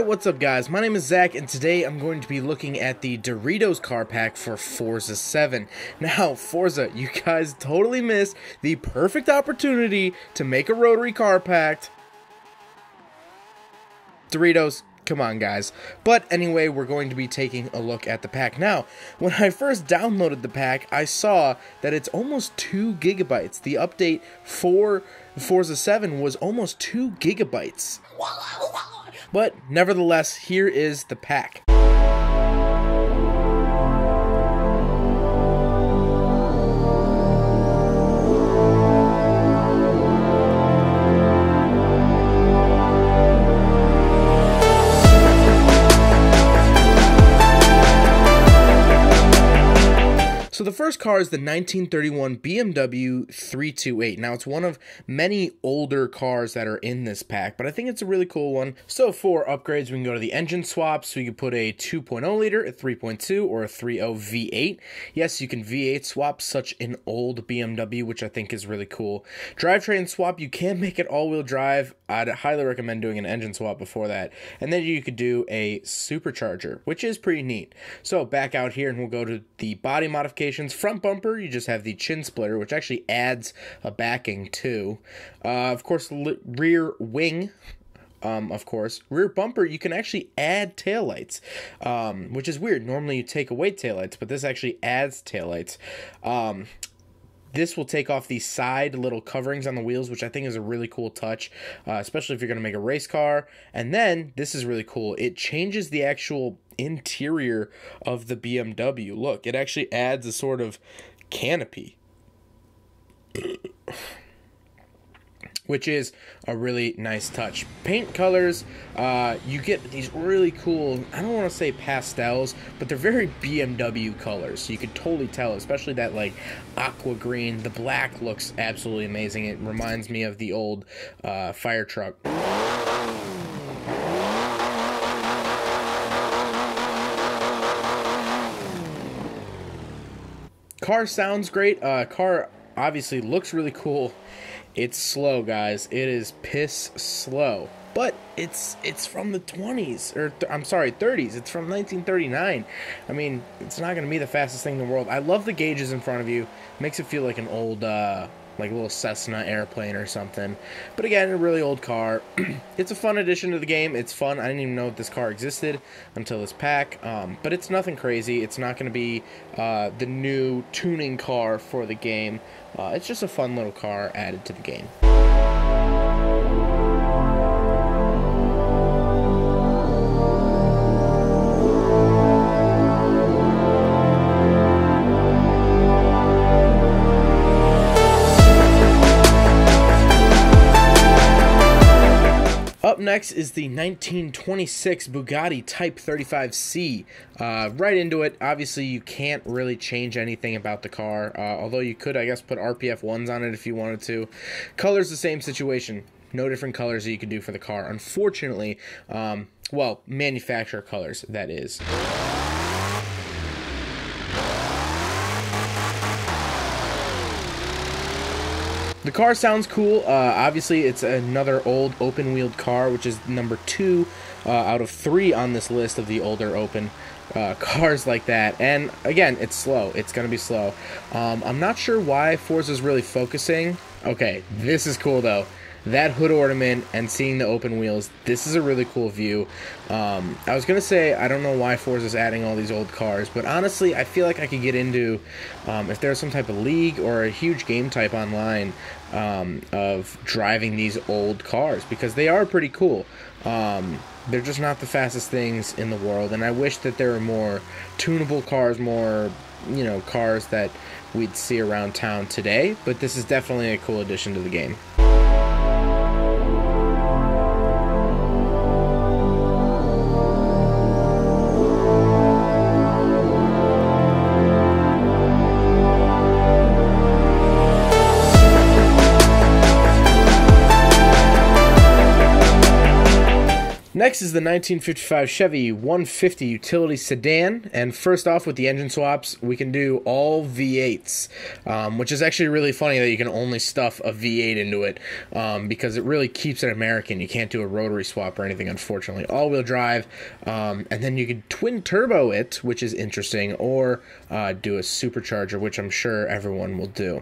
Alright, what's up guys? My name is Zach, and today I'm going to be looking at the Doritos car pack for Forza 7. Now, Forza, you guys totally missed the perfect opportunity to make a rotary car pack. Doritos, come on guys. But anyway, we're going to be taking a look at the pack. Now, when I first downloaded the pack, I saw that it's almost 2 gigabytes. The update for Forza 7 was almost 2 gigabytes. But nevertheless, here is the pack. So the first car is the 1931 BMW 328. Now, it's one of many older cars that are in this pack, but I think it's a really cool one. So for upgrades, we can go to the engine swap. So you can put a 2.0 liter, a 3.2, or a 3.0 V8. Yes, you can V8 swap such an old BMW, which I think is really cool. Drivetrain swap, you can make it all-wheel drive. I'd highly recommend doing an engine swap before that. And then you could do a supercharger, which is pretty neat. So back out here, and we'll go to the body modification. Front bumper, you just have the chin splitter, which actually adds a backing too. Of course, rear wing. Of course, rear bumper, you can actually add taillights, which is weird. Normally you take away taillights, but this actually adds taillights. This will take off the side little coverings on the wheels, which I think is a really cool touch, especially if you're going to make a race car. And then, this is really cool, it changes the actual interior of the BMW. Look, it actually adds a sort of canopy, which is a really nice touch. Paint colors, you get these really cool, I don't want to say pastels, but they're very BMW colors. So you can totally tell, especially that like aqua green. The black looks absolutely amazing. It reminds me of the old fire truck. Car sounds great. Car obviously looks really cool. It's slow, guys. It is piss slow. But it's from the 20s, or I'm sorry, 30s. It's from 1939. I mean, it's not going to be the fastest thing in the world. I love the gauges in front of you. Makes it feel like an old, like a little Cessna airplane or something. But again, a really old car. It's a fun addition to the game. It's fun. I didn't even know this car existed until this pack. But it's nothing crazy. It's not going to be the new tuning car for the game. It's just a fun little car added to the game. Up next is the 1926 Bugatti Type 35C. Right into it. Obviously, you can't really change anything about the car, although you could, I guess, put RPF 1s on it if you wanted to. Color's the same situation. No different colors that you could do for the car. Unfortunately, well, manufacturer colors, that is. The car sounds cool. Obviously, it's another old open-wheeled car, which is number 2 out of 3 on this list of the older open cars like that. And again, it's slow. It's going to be slow. I'm not sure why Forza's really focusing. Okay, this is cool, though. That hood ornament and seeing the open wheels, this is a really cool view. I was going to say, I don't know why Forza's adding all these old cars, but honestly, I feel like I could get into, if there's some type of league or a huge game type online of driving these old cars, because they are pretty cool. They're just not the fastest things in the world, and I wish that there were more tunable cars, more, you know, cars that we'd see around town today, but this is definitely a cool addition to the game. Next is the 1955 Chevy 150 utility sedan, and first off with the engine swaps, we can do all V8s, which is actually really funny that you can only stuff a V8 into it, because it really keeps it American. You can't do a rotary swap or anything, unfortunately. All-wheel drive, and then you could twin turbo it, which is interesting, or do a supercharger, which I'm sure everyone will do.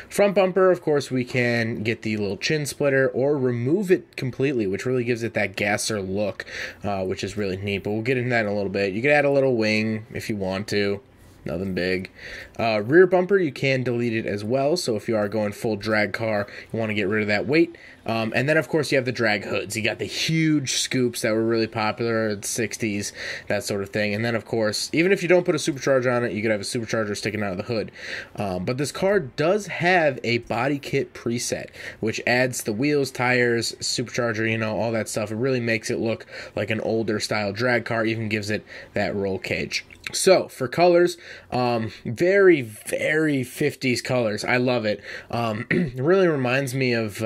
Front bumper, of course, we can get the little chin splitter or remove it completely, which really gives it that gasser look, which is really neat, but we'll get into that in a little bit. You could add a little wing if you want to. Nothing big. Rear bumper, you can delete it as well, so if you are going full drag car, you want to get rid of that weight. And then, of course, you have the drag hoods. You got the huge scoops that were really popular in the 60s, that sort of thing. And then, of course, even if you don't put a supercharger on it, you could have a supercharger sticking out of the hood. But this car does have a body kit preset, which adds the wheels, tires, supercharger, you know, all that stuff. It really makes it look like an older style drag car, even gives it that roll cage. So, for colors, very, very 50s colors. I love it. It really reminds me of,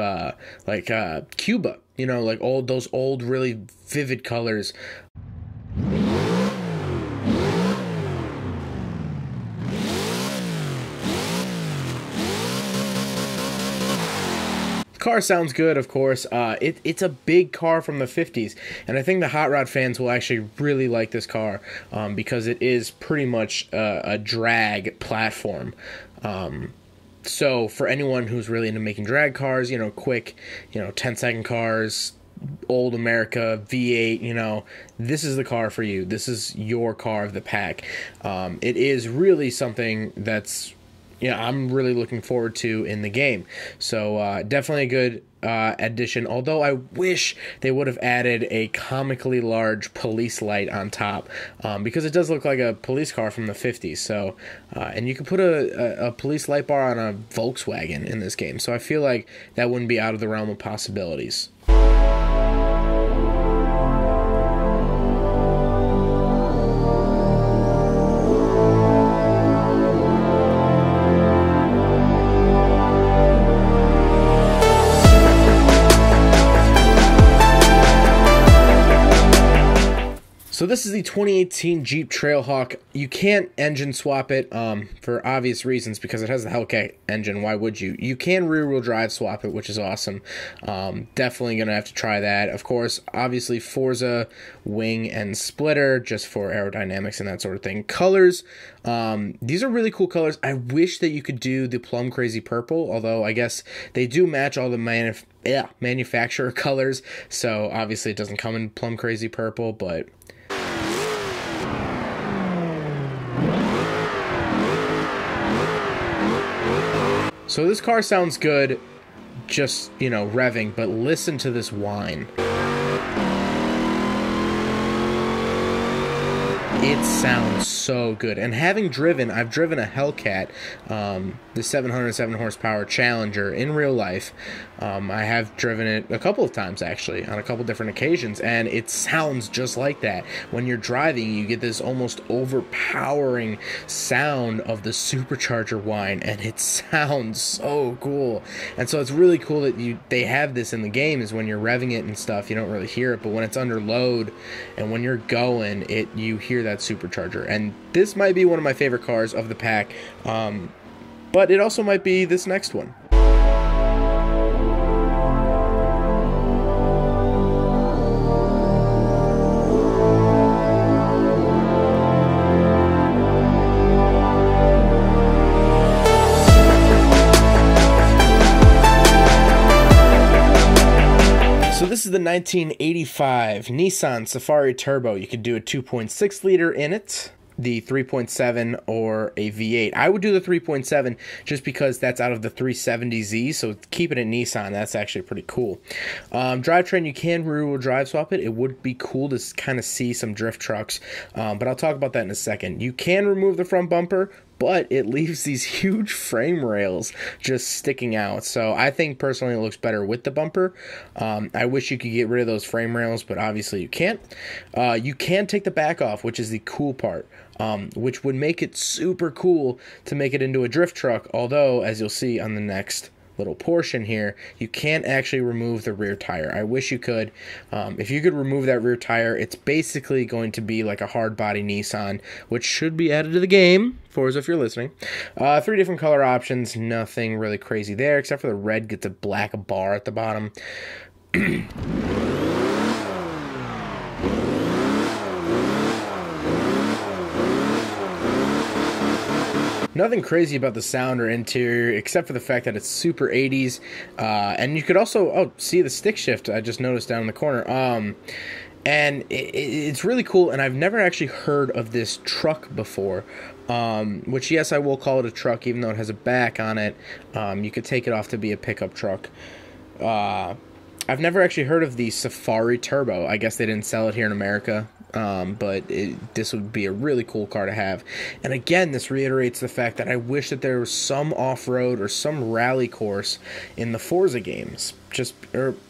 Cuba, you know, like those old, really vivid colors. Car sounds good, of course. It's a big car from the 50s, and I think the hot rod fans will actually really like this car, because it is pretty much a drag platform. So for anyone who's really into making drag cars, you know, quick, you know, 10-second cars, old America, V8, you know, this is the car for you. This is your car of the pack. It is really something that's, I'm really looking forward to in the game. So definitely a good addition, although I wish they would have added a comically large police light on top, because it does look like a police car from the 50s. So and you can put a police light bar on a Volkswagen in this game, so I feel like that wouldn't be out of the realm of possibilities. So this is the 2018 Jeep Trailhawk. You can't engine swap it for obvious reasons, because it has the Hellcat engine. Why would you? You can rear-wheel drive swap it, which is awesome. Definitely going to have to try that. Of course, obviously Forza, wing, and splitter, just for aerodynamics and that sort of thing. Colors, these are really cool colors. I wish that you could do the Plum Crazy Purple, although I guess they do match all the manufacturer colors, so obviously it doesn't come in Plum Crazy Purple, but... So this car sounds good, just, revving, but listen to this whine. It sounds so good. And having I've driven a Hellcat, the 707 horsepower Challenger in real life. I have driven it a couple of times, actually, on a couple different occasions, and it sounds just like that. When you're driving, you get this almost overpowering sound of the supercharger whine, and it sounds so cool. And so it's really cool that they have this in the game, is when you're revving it and stuff, you don't really hear it, but when it's under load and when you're going, you hear that supercharger. And this might be one of my favorite cars of the pack, but it also might be this next one. So this is the 1985 Nissan Safari Turbo. You could do a 2.6 liter in it, the 3.7, or a V8. I would do the 3.7 just because that's out of the 370Z, so keep it in Nissan. That's actually pretty cool. Drivetrain, you can rear-wheel drive swap it. It would be cool to kind of see some drift trucks, but I'll talk about that in a second. You can remove the front bumper, but it leaves these huge frame rails just sticking out. So I think personally it looks better with the bumper. I wish you could get rid of those frame rails, but obviously you can't. You can take the back off, which is the cool part, which would make it super cool to make it into a drift truck, although, as you'll see on the next little portion here, you can't actually remove the rear tire. I wish you could. If you could remove that rear tire, it's basically going to be like a hard body Nissan, which should be added to the game. Forza, if you're listening. 3 different color options, nothing really crazy there, except for the red gets a black bar at the bottom. Nothing crazy about the sound or interior, except for the fact that it's super 80s. And you could also, see the stick shift I just noticed down in the corner. And it's really cool, and I've never actually heard of this truck before. Which, yes, I will call it a truck, even though it has a back on it. You could take it off to be a pickup truck. I've never actually heard of the Safari Turbo. I guess they didn't sell it here in America. But this would be a really cool car to have. And again, this reiterates the fact that I wish that there was some off-road or some rally course in the Forza games.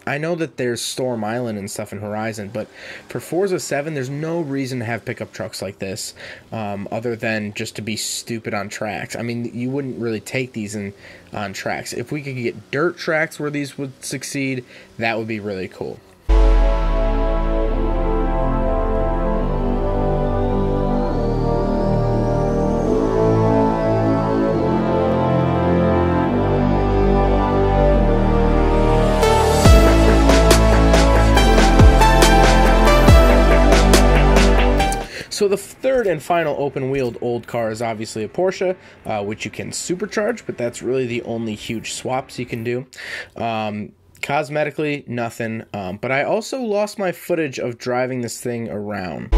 I know that there's Storm Island and stuff in Horizon, but for Forza 7, there's no reason to have pickup trucks like this, other than just to be stupid on tracks. I mean, you wouldn't really take these on tracks. If we could get dirt tracks where these would succeed, that would be really cool. So the third and final open-wheeled old car is obviously a Porsche, which you can supercharge, but that's really the only huge swaps you can do. Cosmetically, nothing, but I also lost my footage of driving this thing around.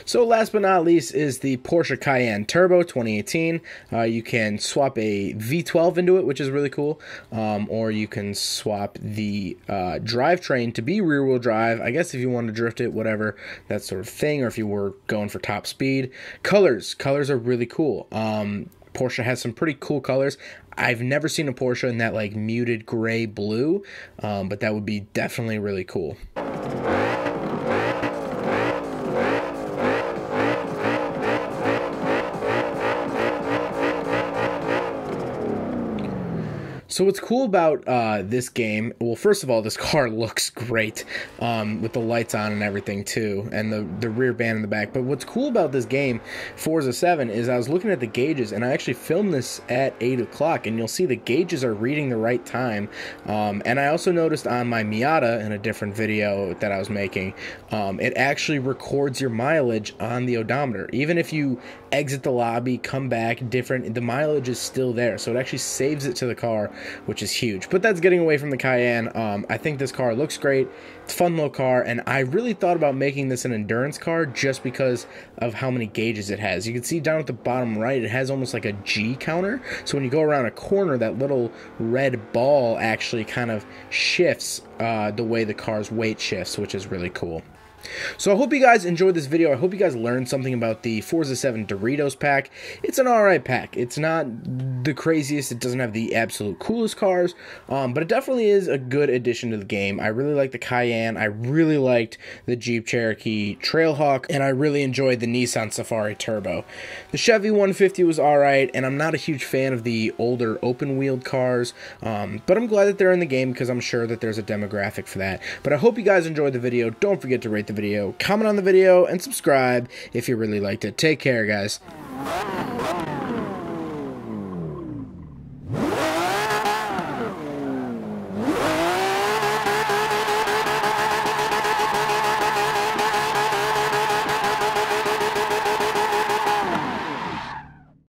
So last but not least is the Porsche Cayenne Turbo 2018. You can swap a V12 into it, which is really cool, or you can swap the drivetrain to be rear-wheel drive. I guess if you want to drift it, whatever, that sort of thing, or if you were going for top speed. Colors are really cool. Porsche has some pretty cool colors. I've never seen a Porsche in that like muted gray blue, but that would be definitely really cool. So what's cool about this game, well, first of all, this car looks great with the lights on and everything too, and the rear band in the back. But what's cool about this game, Forza 7, is I was looking at the gauges, and I actually filmed this at 8 o'clock, and you'll see the gauges are reading the right time. And I also noticed on my Miata in a different video that I was making, it actually records your mileage on the odometer. Even if you exit the lobby, come back, the mileage is still there, so it actually saves it to the car, which is huge. But that's getting away from the Cayenne. I think this car looks great. It's a fun little car, and I really thought about making this an endurance car just because of how many gauges it has. You can see down at the bottom right, it has almost like a G counter. So when you go around a corner, that little red ball actually kind of shifts the way the car's weight shifts, which is really cool. So I hope you guys enjoyed this video. I hope you guys learned something about the Forza 7 Doritos pack. It's an alright pack. It's not the craziest. It doesn't have the absolute coolest cars, but it definitely is a good addition to the game. I really like the Cayenne. I really liked the Jeep Cherokee Trailhawk, and I really enjoyed the Nissan Safari Turbo. The Chevy 150 was alright, and I'm not a huge fan of the older open-wheeled cars, but I'm glad that they're in the game because I'm sure that there's a demographic for that. But I hope you guys enjoyed the video. Don't forget to rate the video, comment on the video, and subscribe if you really liked it. Take care, guys.